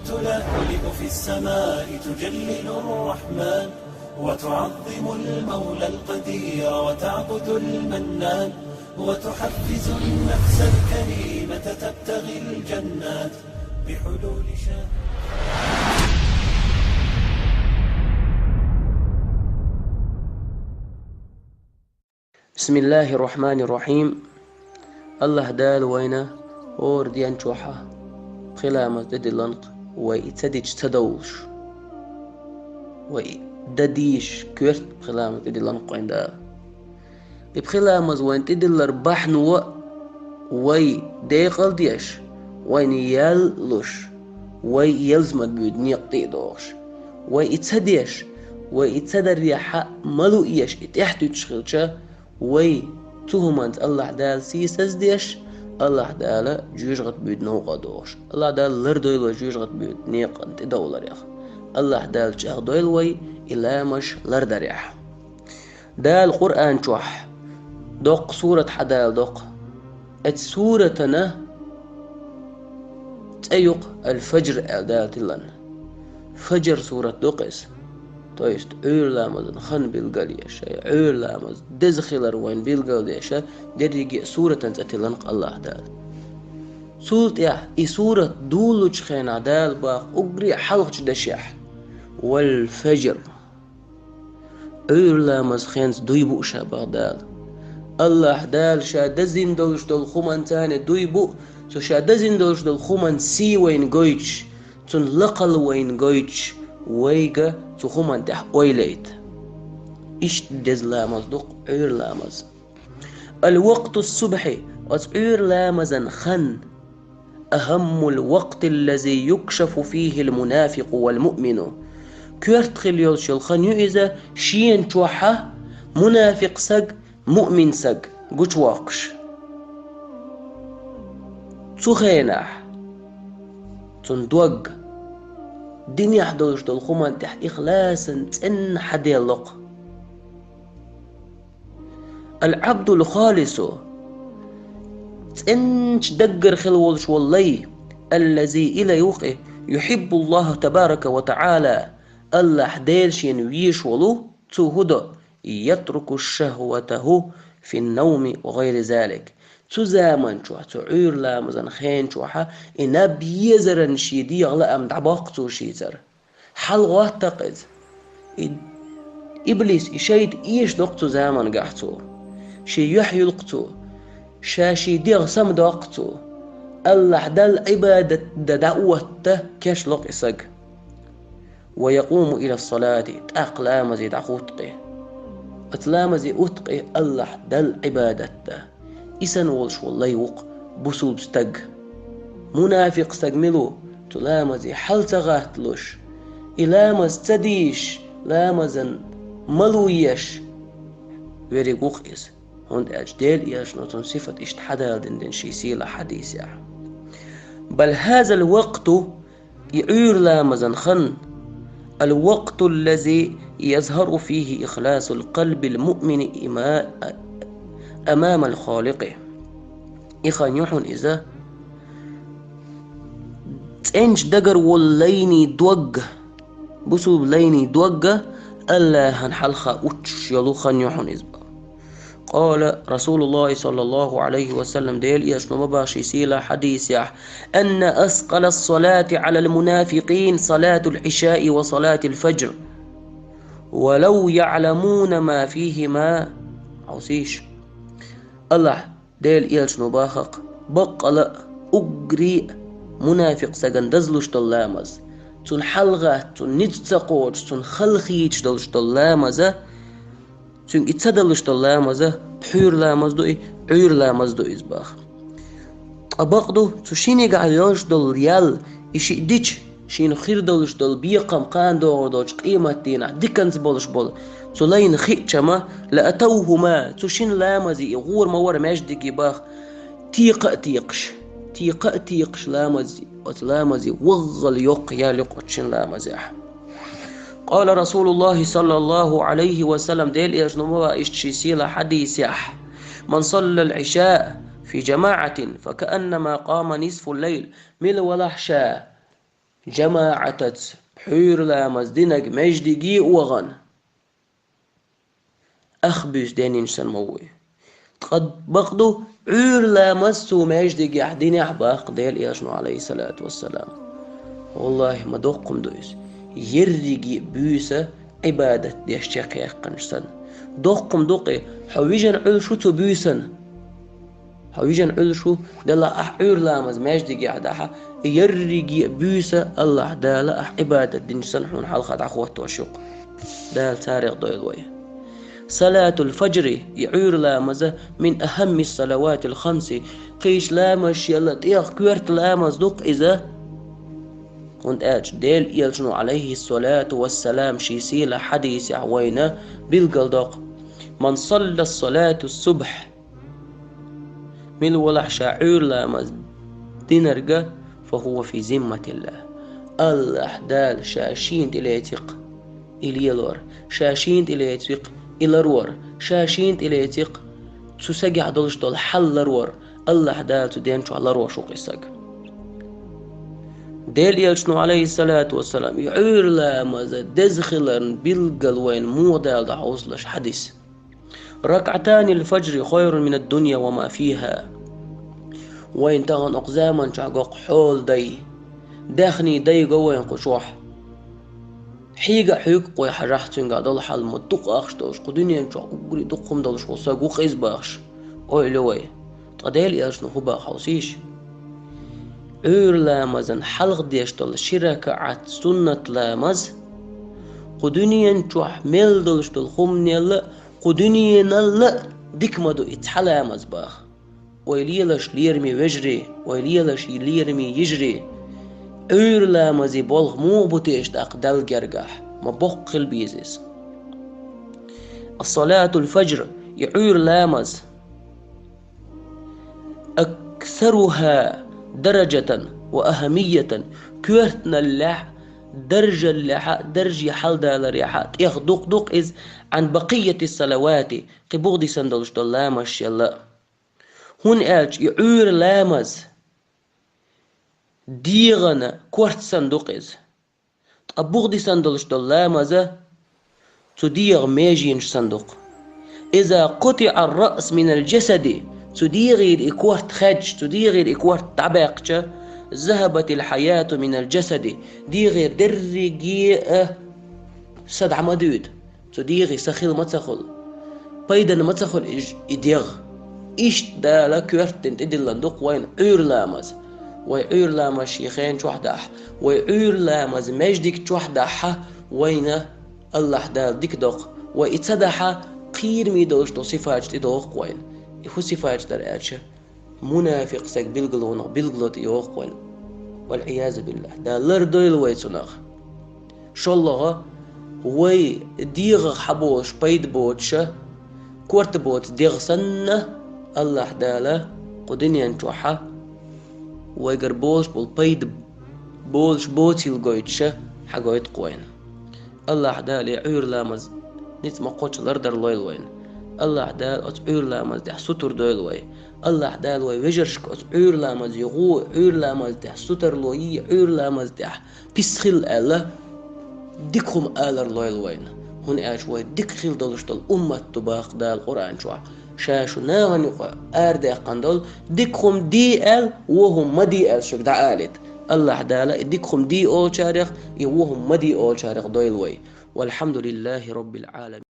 تلهلب في السماء تجلل الرحمن وتعظم المولى القدير وتعبد المنان وتحفز النفس الكريمة تبتغي الجنات بحلول شهر. بسم الله الرحمن الرحيم. الله دال وينا اور ديان شوحة خلامة ددي لنق ويتديش تدوش ويدديش كورت خلامة ددي لنق عندها بخلامة وين تدي الارباح نوا وي ديقل ديش وين يلوش وي يلزمت بيدني قطيدوش وي يتديش وي يتدر ريحة ملو إيش اتحتو تشخلشة وي تهمنت الله دال سيسز ديش الله دال جوجغت بيدنو قدوش الله دال لردويل وجوجغت بيدني قد دولار يخ الله دال جاغ دويل وي إلا مش لردر يح دال قرآن شوح دوق سورة حدال دوق ات سورتنا تأيق الفجر دال تلن فجر سورة دوقس تويست لامز خن بالقليش لامز دزخلر وين بالقليش دريجي سورة تنتلنق الله دال سورة اي سورة دولج خين عدال باق اقري حلق دشيح والفجر لامز خين دويبو شابه دال الله دال شا دزين دولش دول خمان تاني دويبو سو شا دزين دولش دول خمان سي وين قويتش تن لقل وين قويتش ويجا تخومان تح اويليت ايش دز لامز دوق لامز الوقت الصبحي لامزا خن أهم الوقت الذي يكشف فيه المنافق والمؤمن كورت خليول شل خن يؤذى شين توحى منافق سق مؤمن سق قوش واقش تخيناح تندوق دنيا حدوش دول خمان تح إخلاصا تن حديلق العبد الخالص تنش دقر خلولش والله الذي إلى يوقع يحب الله تبارك وتعالى الله حديلش ينويش ولو تهدى يترك شهوته في النوم وغير ذلك تزامن شوح تعير لامزن خين شوحا إنا بيزرن شيدي على أم دعباقتو شيزر حلغة تقد إبليس إشايد إيش نقطو زامن قحتو شي يحيي لقتو شاشي ديغ سمد وقتو الله دل عبادة دعوته كاش لق إساق ويقوم إلى الصلاة تأقلام زي دعوتقي أتلام زي أتقي الله دل عبادته إسان والش والله يوق بسوب ستق منافق استقملو تلامزي حل تغاتلوش إلامز تديش لامزن ملويش ويريقوق إز هند أجدال إيش نوتن صفة اشتحدال دندن شيسيلا حديثة بل هذا الوقت يعير لامزن خن الوقت الذي يظهر فيه إخلاص القلب المؤمن أمام الخالق إخان يحن إذا تنج دقر والليني دوق بسوب ليني دوق ألا هنحلخا أتش يلو خان يحن إذا قال رسول الله صلى الله عليه وسلم ديل يشنو مباشي سيلا حديث يح أن أثقل الصلاة على المنافقين صلاة العشاء وصلاة الفجر ولو يعلمون ما فيهما عوسيش الله ديل يلشنو باخق بقل أقري منافق سجن دزلوش دلامز تون حلغة تون نتسقوش تون خلخيش دلش دلامزة تون اتسدلش دلامزة بحير لامزدو عير لامزدو إزباخ أبقدو تشيني قاعدوش دل ريال إشي ديش شين خير دلش دل بيقام قان دور دوش قيمة دينا ديكنز بولش بول تولين خيتشما لأتوهما تشين لامزي غور مور مجدقي باخ تيق تيقش لامزي وتلامزي وغل يق يا لقوتشين لامزي قال رسول الله صلى الله عليه وسلم ديل إجنموا إشتشيسيلا حديث يح من صلى العشاء في جماعة فكأنما قام نصف الليل مل ولحشا جماعة بحير لامز دينك مجدي وغن أخبز دين إنسان موي قد بقدو عير لامسو مجدي عدين أحباق ديل إياشنو عليه الصلاة والسلام والله ما دوقكم دويس يرجي بيسا عبادة ديشتاق يقنشتن دوقكم دوقي حويجن عيشو تبيسن حويجن عيشو دلا أحير لامز مجدي عداها يرجي بيسا الله دالا عبادة دينشتن حون حلقة عخوات وشوق دال تاريخ دويل ويه صلاة الفجر يعير لامزة من أهم الصلوات الخمس قيش لامش يلا تيخ كويرت لامز دوق إذا كنت ديل يلشنو عليه الصلاة والسلام شيسيل حديث عوينة بالقلدق من صلى الصلاة الصبح من ولح شعير لامز دينرقة فهو في ذمة الله الله دال شاشين إليتق إليلور شاشين إليتق إلرور شاشين إليتق تسجع دولش دول حلرور الله دال تدينشو على روح شو قيسك ديل يلشنو عليه الصلاة والسلام يعير لامز دزخلن بالقلوين مو دال دعوزلش حديث ركعتان الفجر خير من الدنيا وما فيها وين تغن أقزاما شعقوق حول دي داخني دي قوين قشوح حيقا حيق قوي حراحتين قادل حال مدوق أخشتوش قدنيا نشعق قولي دوقهم دلش وصاقوق إزباخش أوي لوي تقديل يلشنو هبا حوسيش عير لامزن حلق ديشتل شركة عت سنة لامز قدنيا نشوح ميل دلش دلخمني اللي قدنيا نلا ديك مدو اتحلامز باخ ويليلش ليرمي وجري ويليلش ليرمي يجري عير لامزي بولغ مو بوتيشت أقدال جرقاح ما بوق البيزيس الصلاة الفجر يعير لامز أكثرها درجة وأهمية كورتنا اللح درجة اللح درجة حال دال ريحات يخدوق دوق إز عن بقية الصلوات قبوغ دي سندلش دلامش يلا هون ألج يعير لامز ديغنا كورت صندوق إز قبوغ دي سندلش دلامز تديغ ميجينش صندوق إذا قطع الرأس من الجسد تديغي الإكوارت خج تديغي الإكوارت تعباقش ذهبت الحياة من الجسد ديغي درجي سدع مدود تديغي سخيل ما تسخل بيدا ما تسخل إديغ إيش دالا كورتن تدلندوق وين عير لامز ويعير لامز شيخين شوحداح ويعير لامز مجدك شوحداح وين الله دال ديك دوق وإتصدح قير ميدوش تو صفاج تدوق وين يخو صفاج در أتشا منافق سك بالقلونا بالقلوت يوق وين والعياذ بالله دال لردويل ويتسناخ شو الله وي ديغ حبوش بيد بوتشا كورت بوت ديغ سنة الله دالا قدنيا نشوحا ويقربوش بالبيد بولش بوتي القويتشا حقويت قوين الله دال يعير لامز نيت ما قوتش لردر لويل وين الله دال أتعير لامز دح ستر دويل وين الله دال وي وجرشك أتعير لامز يغو عير لامز دح ستر لوي عير لامز دح بسخل ألا ديكهم آلر لويل وين هون اش وي ديكخل دولش دول أمة تباق دال قرآن شوع شاشو ناغن يقع آردي قندول ديكهم دي ال وهم ما دي ال شك دا آلت الله دالا ديكهم دي أول شارخ وهم ما دي أول شارخ دويل وي والحمد لله رب العالمين.